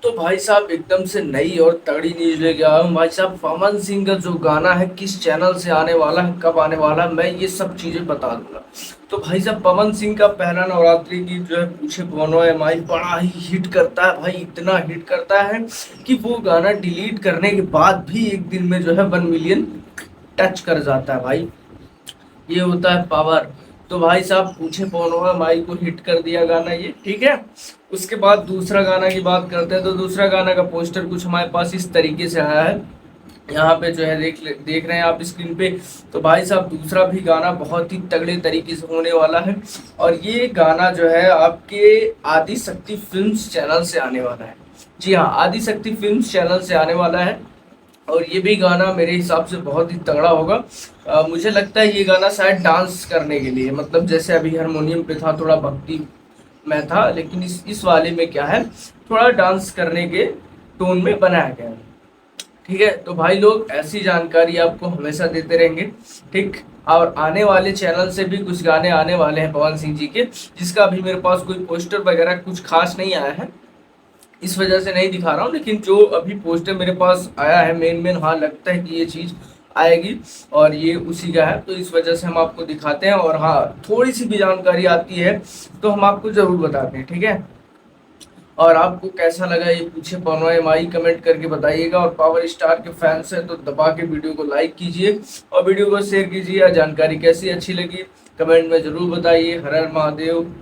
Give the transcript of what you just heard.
तो भाई साहब एकदम से नई और तगड़ी न्यूज लेके आया हूँ भाई साहब। पवन सिंह का जो गाना है किस चैनल से आने वाला है, कब आने वाला है, मैं ये सब चीजें बता दूंगा। तो भाई साहब पवन सिंह का पहला नवरात्रि की जो है पूछे कौनो एम आई बड़ा ही हिट करता है भाई, इतना हिट करता है कि वो गाना डिलीट करने के बाद भी एक दिन में जो है 1 मिलियन टच कर जाता है भाई। ये होता है पावर। तो भाई साहब पूछे पौनवा माई को हिट कर दिया गाना ये, ठीक है। उसके बाद दूसरा गाना की बात करते हैं, तो दूसरा गाना का पोस्टर कुछ हमारे पास इस तरीके से आया है। यहाँ पे जो है देख रहे हैं आप स्क्रीन पे। तो भाई साहब दूसरा भी गाना बहुत ही तगड़े तरीके से होने वाला है। और ये गाना जो है आपके आदि शक्ति फिल्म्स चैनल से आने वाला है। जी हाँ, आदि शक्ति फिल्म्स चैनल से आने वाला है। और ये भी गाना मेरे हिसाब से बहुत ही तगड़ा होगा। मुझे लगता है ये गाना शायद डांस करने के लिए, मतलब जैसे अभी हारमोनियम पे था थोड़ा भक्ति में था, लेकिन इस वाले में क्या है, थोड़ा डांस करने के टोन में बनाया गया है। ठीक है, तो भाई लोग ऐसी जानकारी आपको हमेशा देते रहेंगे। ठीक। और आने वाले चैनल से भी कुछ गाने आने वाले हैं पवन सिंह जी के, जिसका अभी मेरे पास कोई पोस्टर वगैरह कुछ खास नहीं आया है, इस वजह से नहीं दिखा रहा हूँ। लेकिन जो अभी पोस्टर मेरे पास आया है मेन मेन, हाँ लगता है कि ये चीज़ आएगी और ये उसी का है, तो इस वजह से हम आपको दिखाते हैं। और हाँ, थोड़ी सी भी जानकारी आती है तो हम आपको ज़रूर बताते हैं, ठीक है। और आपको कैसा लगा ये पूछे पवनवा एम आई कमेंट करके बताइएगा। और पावर स्टार के फैंस हैं तो दबा के वीडियो को लाइक कीजिए और वीडियो को शेयर कीजिए। जानकारी कैसी अच्छी लगी कमेंट में ज़रूर बताइए। हर हर महादेव।